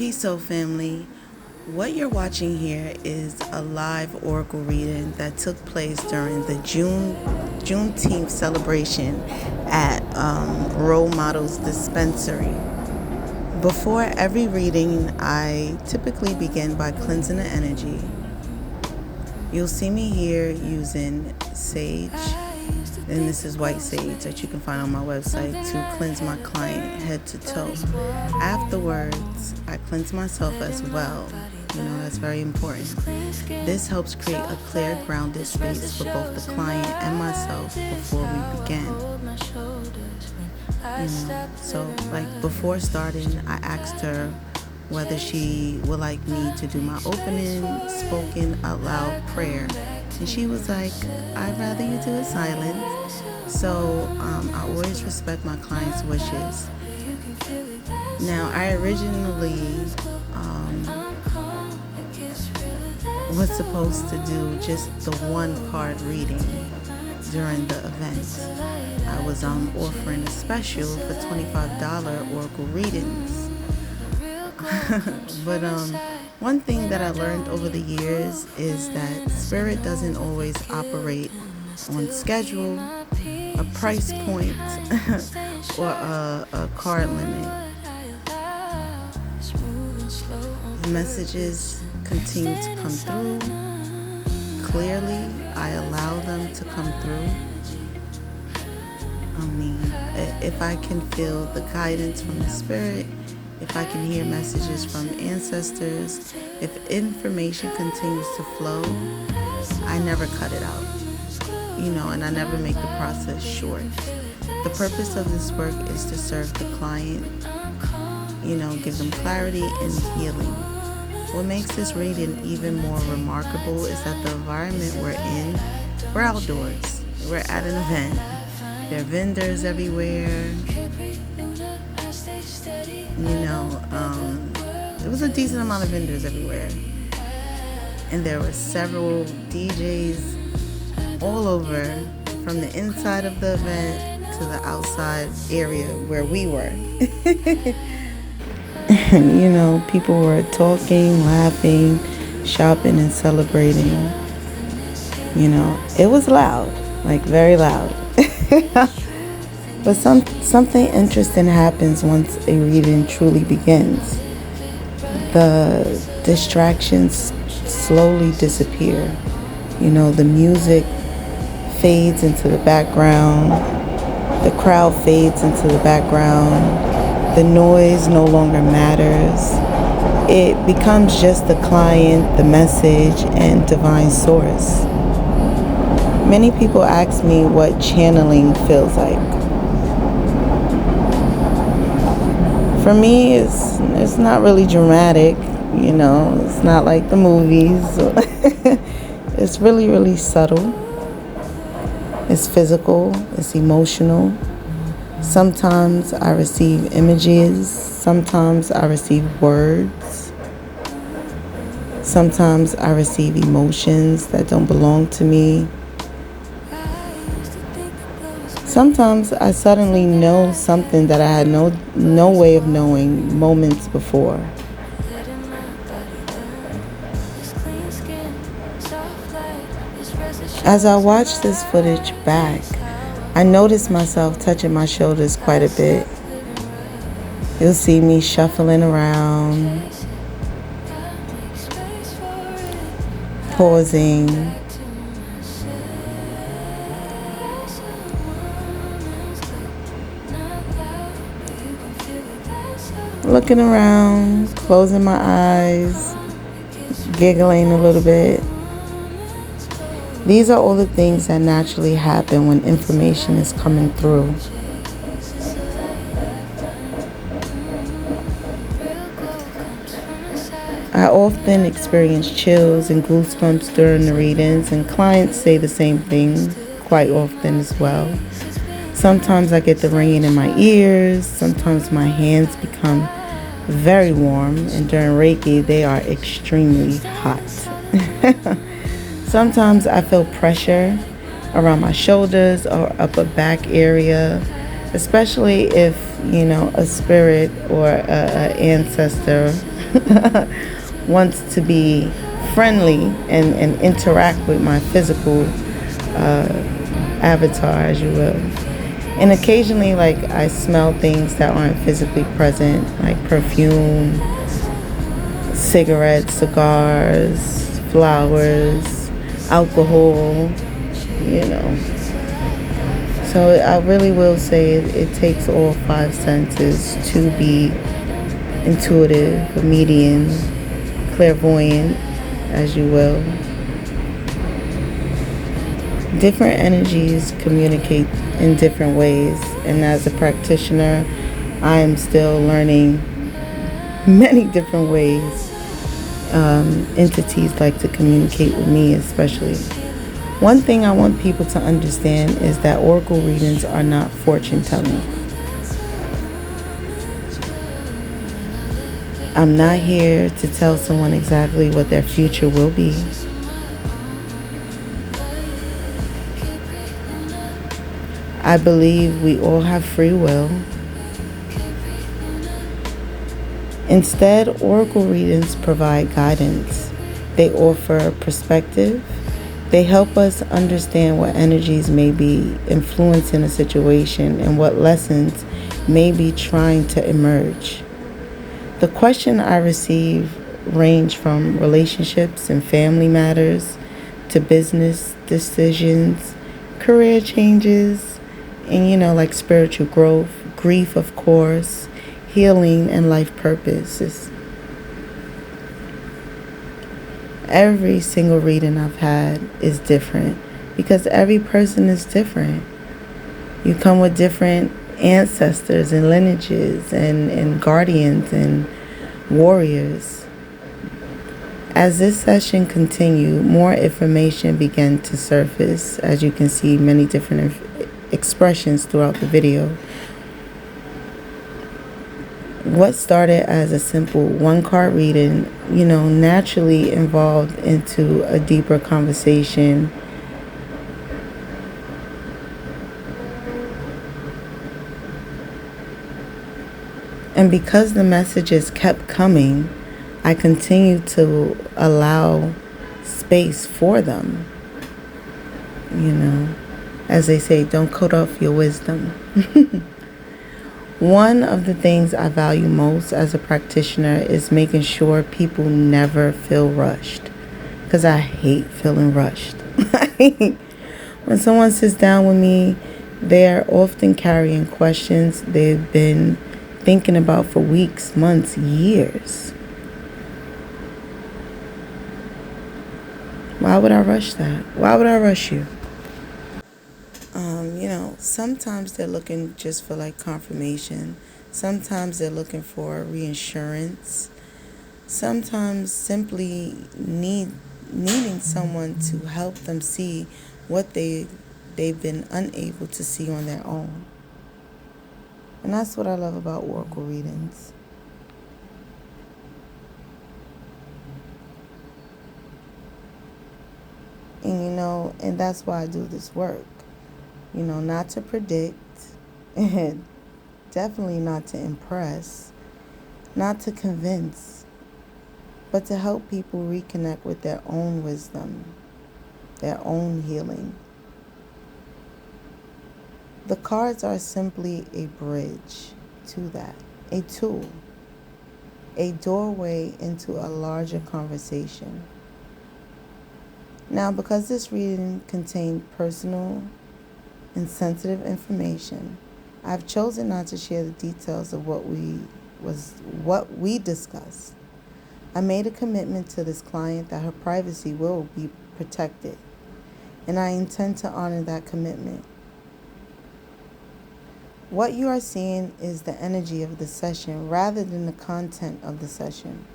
Peace, soul family. What you're watching here is a live oracle reading that took place during the Juneteenth celebration at Role Models Dispensary. Before every reading, I typically begin by cleansing the energy. You'll see me here using sage, and this is white sage that you can find on my website, to cleanse my client head to toe. Afterwards, I cleanse myself as well. That's very important. This helps create a clear, grounded space for both the client and myself before we begin. So before starting, I asked her whether she would like me to do my opening spoken out loud prayer. And she was like, I'd rather you do it silent. So I always respect my clients' wishes. Now, I originally was supposed to do just the one card reading during the event. I was offering a special for $25 oracle readings. But one thing that I learned over the years is that spirit doesn't always operate on schedule, a price point, or a card limit. The messages continue to come through clearly. I allow them to come through. If I can feel the guidance from the spirit, if I can hear messages from ancestors, if information continues to flow, I never cut it out, and I never make the process short. The purpose of this work is to serve the client, give them clarity and healing. What makes this reading even more remarkable is that the environment we're in, we're outdoors. We're at an event. There are vendors everywhere. There was a decent amount of vendors everywhere. And there were several DJs all over, from the inside of the event to the outside area where we were. People were talking, laughing, shopping, and celebrating. It was loud, very loud. But something interesting happens once a reading truly begins. The distractions slowly disappear. The music fades into the background. The crowd fades into the background. The noise no longer matters. It becomes just the client, the message, and divine source. Many people ask me what channeling feels like. For me, it's not really dramatic, it's not like the movies. It's really, really subtle. It's physical, it's emotional. Sometimes I receive images, sometimes I receive words. Sometimes I receive emotions that don't belong to me. Sometimes I suddenly know something that I had no way of knowing moments before. As I watch this footage back, I notice myself touching my shoulders quite a bit. You'll see me shuffling around, pausing, looking around, closing my eyes, giggling a little bit. These are all the things that naturally happen when information is coming through. I often experience chills and goosebumps during the readings, and clients say the same thing quite often as well. Sometimes I get the ringing in my ears. Sometimes my hands become very warm, and during Reiki, they are extremely hot. Sometimes I feel pressure around my shoulders or upper back area, especially if, a spirit or an ancestor wants to be friendly and interact with my physical avatar, as you will. And occasionally, like, I smell things that aren't physically present, like perfume, cigarettes, cigars, flowers, alcohol, you know. So I really will say it takes all five senses to be intuitive, a medium, clairvoyant, as you will. Different energies communicate in different ways, and as a practitioner, I am still learning many different ways entities like to communicate with me, especially. One thing I want people to understand is that oracle readings are not fortune telling. I'm not here to tell someone exactly what their future will be. I believe we all have free will. Instead, oracle readings provide guidance. They offer perspective. They help us understand what energies may be influencing a situation and what lessons may be trying to emerge. The questions I receive range from relationships and family matters to business decisions, career changes, and like spiritual growth, grief, of course, healing, and life purposes. Every single reading I've had is different because every person is different. You come with different ancestors and lineages and guardians and warriors. As this session continued, more information began to surface. As you can see, many different expressions throughout the video. What started as a simple one-card reading, naturally evolved into a deeper conversation. And because the messages kept coming, I continued to allow space for them. As they say, don't cut off your wisdom. One of the things I value most as a practitioner is making sure people never feel rushed. Because I hate feeling rushed. When someone sits down with me, they're often carrying questions they've been thinking about for weeks, months, years. Why would I rush that? Why would I rush you? Sometimes they're looking just for like confirmation. Sometimes they're looking for reassurance. Sometimes simply needing someone to help them see what they've been unable to see on their own. And that's what I love about oracle readings. And that's why I do this work. Not to predict, and definitely not to impress, not to convince, but to help people reconnect with their own wisdom, their own healing. The cards are simply a bridge to that, a tool, a doorway into a larger conversation. Now, because this reading contained personal and sensitive information, I've chosen not to share the details of what we discussed. I made a commitment to this client that her privacy will be protected, and I intend to honor that commitment. What you are seeing is the energy of the session rather than the content of the session.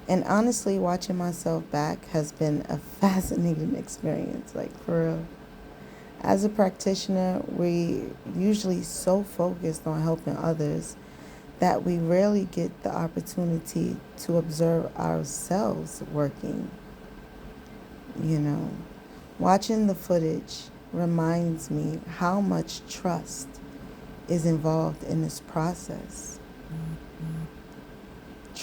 And honestly, watching myself back has been a fascinating experience, like for real. As a practitioner, we usually so focused on helping others that we rarely get the opportunity to observe ourselves working. Watching the footage reminds me how much trust is involved in this process.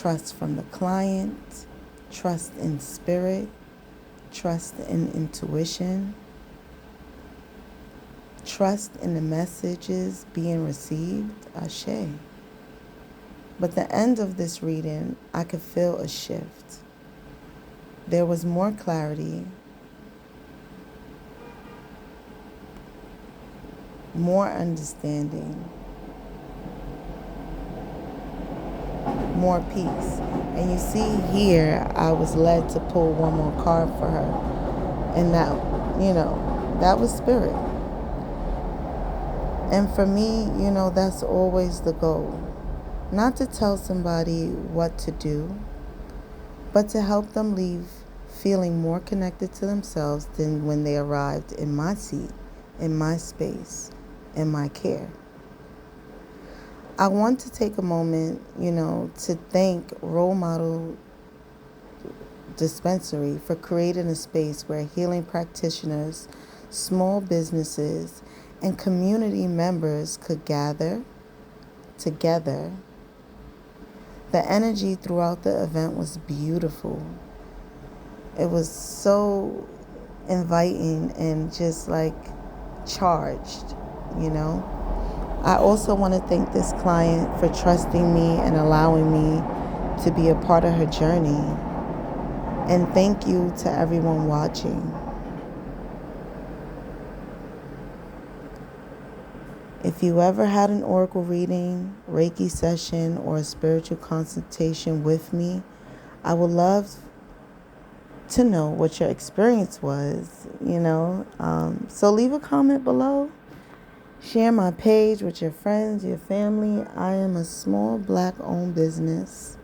trust from the client, trust in spirit, trust in intuition, trust in the messages being received, Ashe. But the end of this reading, I could feel a shift. There was more clarity, more understanding, more peace. And you see here, I was led to pull one more card for her. And that, that was spirit. And for me, that's always the goal. Not to tell somebody what to do, but to help them leave feeling more connected to themselves than when they arrived in my seat, in my space, in my care. I want to take a moment, to thank Role Model Dispensary for creating a space where healing practitioners, small businesses, and community members could gather together. The energy throughout the event was beautiful. It was so inviting and just like charged, I also want to thank this client for trusting me and allowing me to be a part of her journey. And thank you to everyone watching. If you ever had an oracle reading, Reiki session, or a spiritual consultation with me, I would love to know what your experience was, So leave a comment below. Share my page with your friends, your family. I am a small Black-owned business.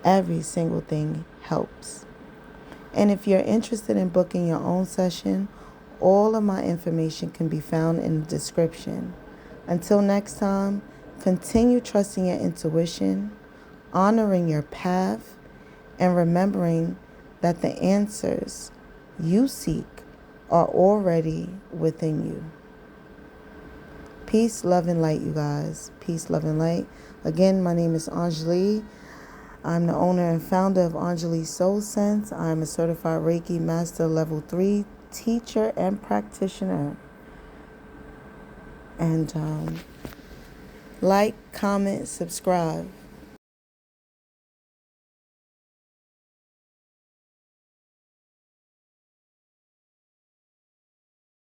Every single thing helps. And if you're interested in booking your own session, all of my information can be found in the description. Until next time, continue trusting your intuition, honoring your path, and remembering that the answers you seek are already within you. Peace, love, and light, you guys. Peace, love, and light. Again, my name is Enjoli. I'm the owner and founder of Enjoli Soul Sense. I'm a certified Reiki Master Level 3 teacher and practitioner. And like, comment, subscribe.